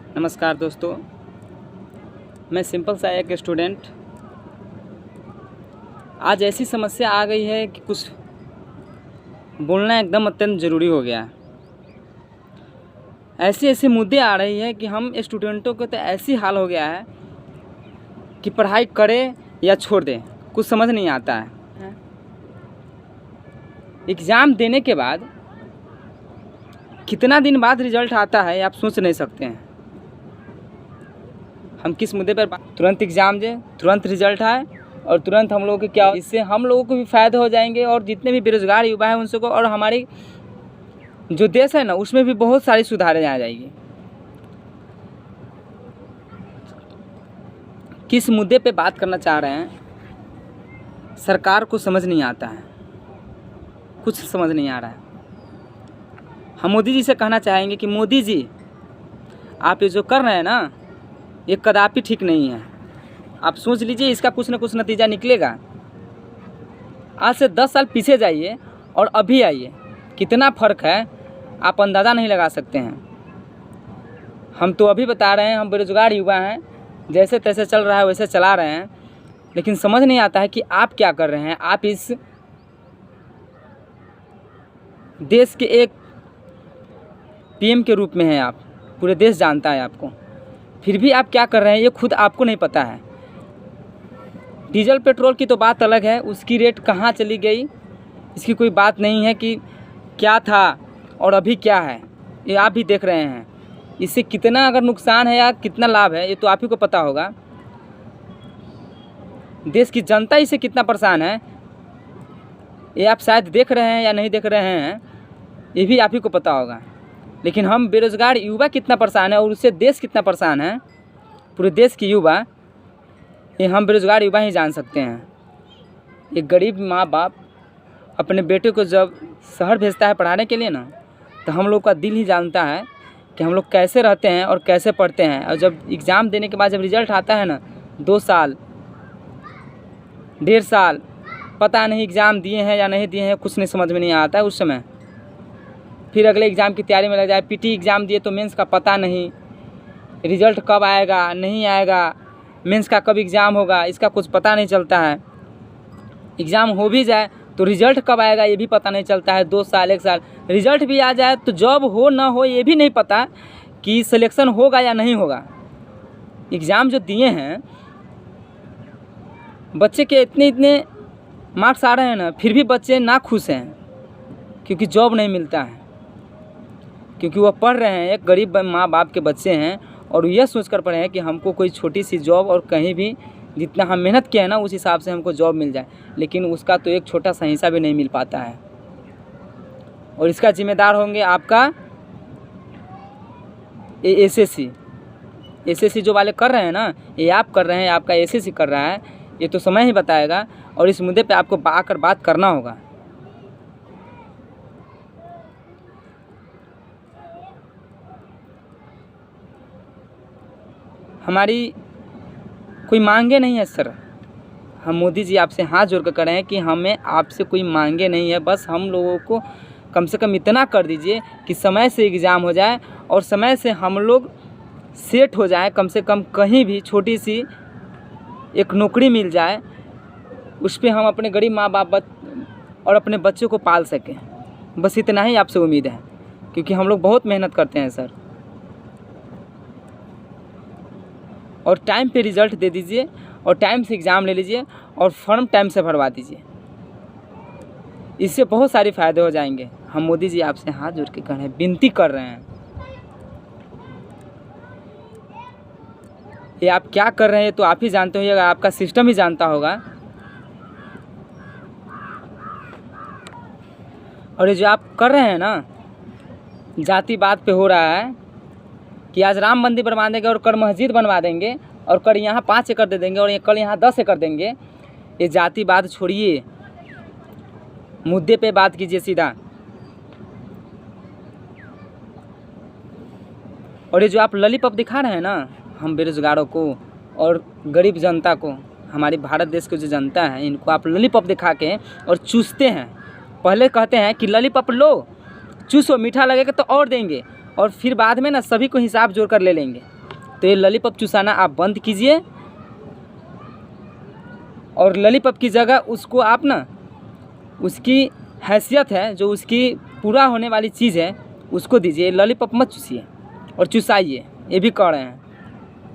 नमस्कार दोस्तों, मैं सिंपल सा एक स्टूडेंट। आज ऐसी समस्या आ गई है कि कुछ बोलना एकदम अत्यंत ज़रूरी हो गया है। ऐसे ऐसे मुद्दे आ रही है कि हम स्टूडेंटों को तो ऐसी हाल हो गया है कि पढ़ाई करें या छोड़ दें, कुछ समझ नहीं आता है। एग्ज़ाम देने के बाद कितना दिन बाद रिज़ल्ट आता है आप सोच नहीं सकते हैं। हम किस मुद्दे पर तुरंत एग्ज़ाम दें, तुरंत रिज़ल्ट आए और तुरंत हम लोगों को क्या, इससे हम लोगों को भी फ़ायदे हो जाएंगे और जितने भी बेरोज़गार युवा हैं उन सबको, और हमारी जो देश है ना उसमें भी बहुत सारी सुधारें आ जाएगी। किस मुद्दे पे बात करना चाह रहे हैं, सरकार को समझ नहीं आता है, कुछ समझ नहीं आ रहा है। हम मोदी जी से कहना चाहेंगे कि मोदी जी, आप ये जो कर रहे हैं ना ये कदापि ठीक नहीं है। आप सोच लीजिए इसका कुछ ना कुछ नतीजा निकलेगा। आज से 10 साल पीछे जाइए और अभी आइए, कितना फ़र्क है आप अंदाज़ा नहीं लगा सकते हैं। हम तो अभी बता रहे हैं, हम बेरोज़गार युवा हैं, जैसे तैसे चल रहा है वैसे चला रहे हैं, लेकिन समझ नहीं आता है कि आप क्या कर रहे हैं। आप इस देश के एक पीएम के रूप में हैं, आप पूरे देश जानता है आपको, फिर भी आप क्या कर रहे हैं ये खुद आपको नहीं पता है। डीजल पेट्रोल की तो बात अलग है, उसकी रेट कहाँ चली गई इसकी कोई बात नहीं है कि क्या था और अभी क्या है, ये आप भी देख रहे हैं। इससे कितना अगर नुकसान है या कितना लाभ है ये तो आप ही को पता होगा। देश की जनता इससे कितना परेशान है ये आप शायद देख रहे हैं या नहीं देख रहे हैं, ये भी आप ही को पता होगा। लेकिन हम बेरोज़गार युवा कितना परेशान है और उससे देश कितना परेशान है, पूरे देश के युवा, ये हम बेरोज़गार युवा ही जान सकते हैं। एक गरीब माँ बाप अपने बेटे को जब शहर भेजता है पढ़ाने के लिए ना, तो हम लोग का दिल ही जानता है कि हम लोग कैसे रहते हैं और कैसे पढ़ते हैं। और जब एग्ज़ाम देने के बाद जब रिज़ल्ट आता है ना, 2 साल 1.5 साल पता नहीं एग्ज़ाम दिए हैं या नहीं दिए हैं, कुछ नहीं समझ में नहीं आता है उस समय। फिर अगले एग्ज़ाम की तैयारी में लग जाए, पीटी एग्ज़ाम दिए तो मेंस का पता नहीं, रिज़ल्ट कब आएगा नहीं आएगा, मेंस का कब एग्ज़ाम होगा इसका कुछ पता नहीं चलता है। एग्ज़ाम हो भी जाए तो रिज़ल्ट कब आएगा ये भी पता नहीं चलता है। 2 साल 1 साल, रिज़ल्ट भी आ जाए तो जॉब हो ना हो ये भी नहीं पता कि सिलेक्शन होगा या नहीं होगा। एग्ज़ाम जो दिए हैं बच्चे के इतने मार्क्स आ रहे हैं ना, फिर भी बच्चे ना खुश हैं क्योंकि जॉब नहीं मिलता है, क्योंकि वह पढ़ रहे हैं, एक गरीब माँ बाप के बच्चे हैं और यह सोच कर पढ़े हैं कि हमको कोई छोटी सी जॉब और कहीं भी जितना हम मेहनत किए हैं ना उस हिसाब से हमको जॉब मिल जाए, लेकिन उसका तो एक छोटा सा हिस्सा भी नहीं मिल पाता है। और इसका जिम्मेदार होंगे आपका एसएससी जो वाले कर रहे हैं ना, ये आप कर रहे हैं, आपका एसएससी कर रहा है, ये तो समय ही बताएगा। और इस मुद्दे पे आपको आकर बात करना होगा। हमारी कोई मांगे नहीं है सर, हम मोदी जी आपसे हाथ जोड़ कर रहे हैं कि हमें आपसे कोई मांगे नहीं है, बस हम लोगों को कम से कम इतना कर दीजिए कि समय से एग्ज़ाम हो जाए और समय से हम लोग सेट हो जाए, कम से कम कहीं भी छोटी सी एक नौकरी मिल जाए, उस पर हम अपने गरीब माँ बाप और अपने बच्चों को पाल सकें। बस इतना ही आपसे उम्मीद है, क्योंकि हम लोग बहुत मेहनत करते हैं सर। और टाइम पे रिज़ल्ट दे दीजिए और टाइम से एग्ज़ाम ले लीजिए और फॉर्म टाइम से भरवा दीजिए, इससे बहुत सारे फ़ायदे हो जाएंगे। हम मोदी जी आपसे हाथ जोड़ के कह रहे हैं, विनती कर रहे हैं। ये आप क्या कर रहे हैं तो आप ही जानते होंगे, आपका सिस्टम ही जानता होगा। और ये जो आप कर रहे हैं ना, जाति बात पे हो रहा है कि आज राम मंदिर बनवा देंगे और कल मस्जिद बनवा देंगे और कल यहाँ 5 एकड़ दे देंगे और कल यहाँ 10 एकड़ देंगे। ये जाति बात छोड़िए, मुद्दे पे बात कीजिए सीधा। और ये जो आप लॉलीपॉप दिखा रहे हैं ना हम बेरोज़गारों को और गरीब जनता को, हमारी भारत देश की जो जनता है, इनको आप लॉलीपॉप दिखा के और चूसते हैं। पहले कहते हैं कि लॉलीपॉप लो, चूसो, मीठा लगेगा तो और देंगे, और फिर बाद में ना सभी को हिसाब जोड़ कर ले लेंगे। तो ये लॉलीपॉप चुसाना आप बंद कीजिए और लॉलीपॉप की जगह उसको आप ना, उसकी हैसियत है जो उसकी पूरा होने वाली चीज़ है उसको दीजिए। लॉलीपॉप मत चूसिए और चुसाइए, ये भी कह रहे हैं।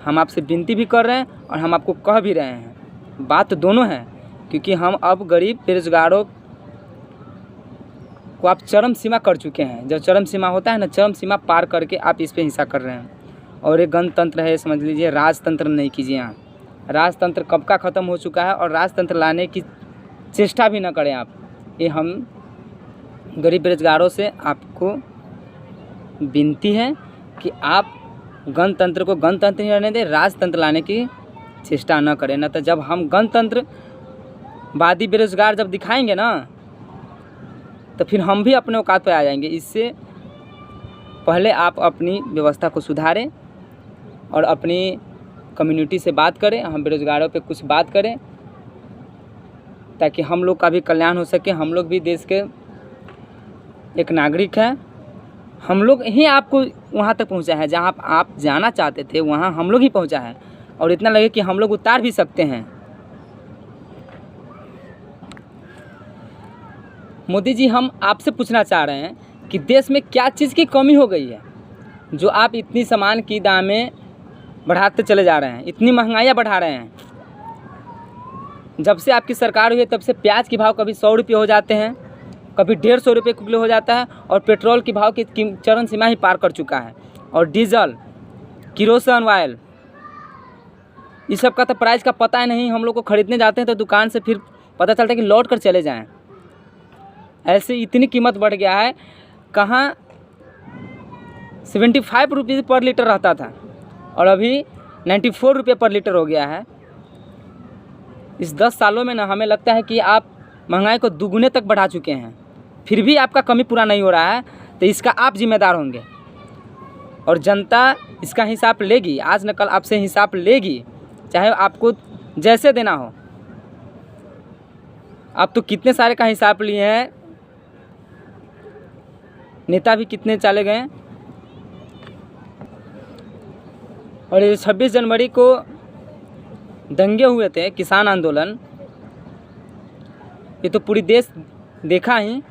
हम आपसे विनती भी कर रहे हैं और हम आपको कह भी रहे हैं। बात तो दोनों है, क्योंकि हम अब गरीब बेरोजगारों को आप चरम सीमा कर चुके हैं। जब चरम सीमा होता है ना, चरम सीमा पार करके आप इस पे हिंसा कर रहे हैं। और ये गणतंत्र है, समझ लीजिए, राजतंत्र नहीं कीजिए। यहाँ राजतंत्र कब का ख़त्म हो चुका है और राजतंत्र लाने की चेष्टा भी न करें आप। ये हम गरीब बेरोजगारों से आपको विनती है कि आप गणतंत्र को गणतंत्र ही रहने दें, राजतंत्र लाने की चेष्टा न करें। न तो जब हम गणतंत्र वादी बेरोजगार जब दिखाएंगे ना, तो फिर हम भी अपने औकात पर आ जाएंगे। इससे पहले आप अपनी व्यवस्था को सुधारें और अपनी कम्युनिटी से बात करें, हम बेरोजगारों पे कुछ बात करें, ताकि हम लोग का भी कल्याण हो सके। हम लोग भी देश के एक नागरिक हैं। हम लोग ही आपको वहाँ तक पहुँचा है जहाँ आप जाना चाहते थे, वहाँ हम लोग ही पहुँचा है। और इतना लगे कि हम लोग उतार भी सकते हैं। मोदी जी, हम आपसे पूछना चाह रहे हैं कि देश में क्या चीज़ की कमी हो गई है जो आप इतनी सामान की दामें बढ़ाते चले जा रहे हैं, इतनी महंगाइयाँ बढ़ा रहे हैं। जब से आपकी सरकार हुई है तब से प्याज के भाव कभी 100 रुपये हो जाते हैं, कभी 150 रुपये किलो हो जाता है, और पेट्रोल के भाव की चरम सीमा ही पार कर चुका है। और डीजल, किरोसिन ऑयल, इस सब का तो प्राइस का पता ही नहीं। हम लोग को ख़रीदने जाते हैं तो दुकान से फिर पता चलता है कि लौट कर चले जाएं। ऐसे इतनी कीमत बढ़ गया है। कहाँ 75 रुपये पर लीटर रहता था और अभी 94 रुपये पर लीटर हो गया है। इस 10 सालों में ना हमें लगता है कि आप महंगाई को दुगुने तक बढ़ा चुके हैं, फिर भी आपका कमी पूरा नहीं हो रहा है। तो इसका आप जिम्मेदार होंगे और जनता इसका हिसाब लेगी। आज न कल आपसे हिसाब लेगी, चाहे आपको जैसे देना हो। आप तो कितने सारे का हिसाब लिए हैं, नेता भी कितने चले गए। और ये 26 जनवरी को दंगे हुए थे, किसान आंदोलन, ये तो पूरी देश देखा ही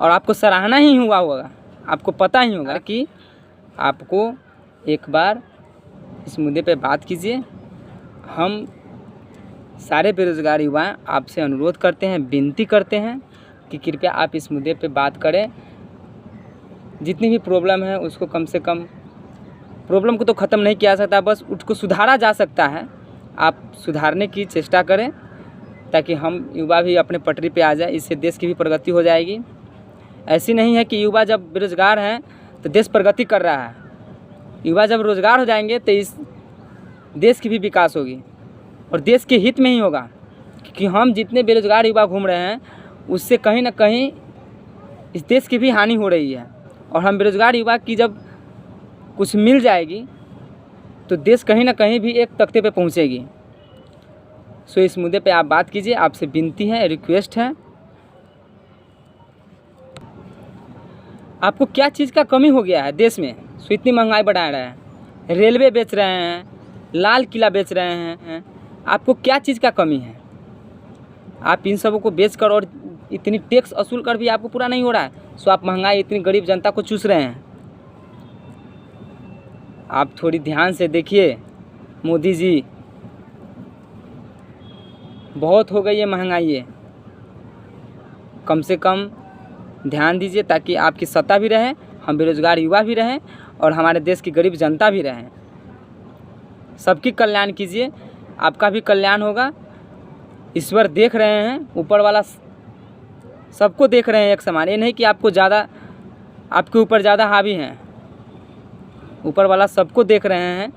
और आपको सराहना ही हुआ होगा। आपको पता ही होगा कि आपको एक बार इस मुद्दे पे बात कीजिए। हम सारे बेरोजगार युवा आपसे अनुरोध करते हैं, विनती करते हैं कि कृपया आप इस मुद्दे पे बात करें। जितनी भी प्रॉब्लम है उसको कम से कम, प्रॉब्लम को तो ख़त्म नहीं किया जा सकता, बस उसको सुधारा जा सकता है। आप सुधारने की चेष्टा करें ताकि हम युवा भी अपने पटरी पे आ जाए। इससे देश की भी प्रगति हो जाएगी। ऐसी नहीं है कि युवा जब बेरोजगार हैं तो देश प्रगति कर रहा है। युवा जब रोजगार हो जाएंगे तो इस देश की भी विकास होगी और देश के हित में ही होगा। क्योंकि हम जितने बेरोजगार युवा घूम रहे हैं उससे कहीं ना कहीं इस देश की भी हानि हो रही है। और हम बेरोजगार युवा की जब कुछ मिल जाएगी तो देश कहीं ना कहीं भी एक तख्ते पे पहुंचेगी। सो इस मुद्दे पे आप बात कीजिए, आपसे विनती है, रिक्वेस्ट है। आपको क्या चीज़ का कमी हो गया है देश में, सो इतनी महंगाई बढ़ा रहे हैं, रेलवे बेच रहे हैं, लाल किला बेच रहे हैं, आपको क्या चीज़ का कमी है? आप इन सबों को बेच कर और इतनी टैक्स वसूल कर भी आपको पूरा नहीं हो रहा है, सो आप महंगाई इतनी गरीब जनता को चूस रहे हैं। आप थोड़ी ध्यान से देखिए मोदी जी, बहुत हो गई है महंगाई, ये कम से कम ध्यान दीजिए ताकि आपकी सत्ता भी रहे, हम बेरोजगार युवा भी रहें और हमारे देश की गरीब जनता भी रहें। सबकी कल्याण कीजिए, आपका भी कल्याण होगा। ईश्वर देख रहे हैं, ऊपर वाला सबको देख रहे हैं एक समान। ये नहीं कि आपको ज़्यादा, आपके ऊपर ज़्यादा हावी हैं, ऊपर वाला सबको देख रहे हैं।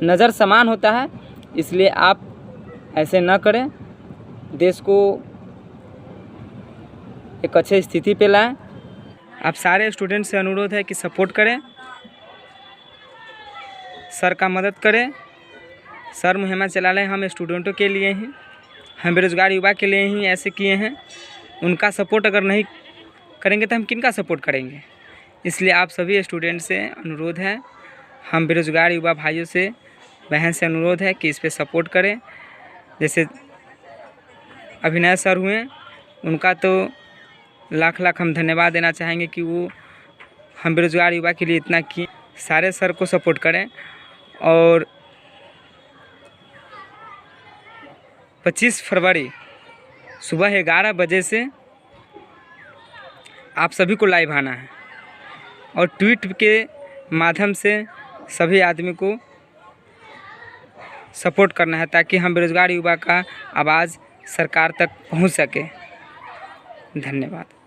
नज़र समान होता है, इसलिए आप ऐसे न करें, देश को एक अच्छे स्थिति पे लाएं। आप सारे स्टूडेंट से अनुरोध है कि सपोर्ट करें, सर का मदद करें। सर मुहिम चला रहे हैं हम स्टूडेंटों के लिए ही, हम बेरोजगार युवा के लिए ही ऐसे किए हैं। उनका सपोर्ट अगर नहीं करेंगे तो हम किनका सपोर्ट करेंगे? इसलिए आप सभी स्टूडेंट से अनुरोध है, हम बेरोजगार युवा भाइयों से, बहन से अनुरोध है कि इस पे सपोर्ट करें। जैसे अभिनय सर हुए, उनका तो लाख लाख हम धन्यवाद देना चाहेंगे कि वो हम बेरोजगार युवा के लिए इतना किए। सारे सर को सपोर्ट करें। और 25 फरवरी सुबह 11 बजे से आप सभी को लाइव आना है और ट्वीट के माध्यम से सभी आदमी को सपोर्ट करना है, ताकि हम बेरोजगार युवा का आवाज़ सरकार तक पहुंच सके। धन्यवाद।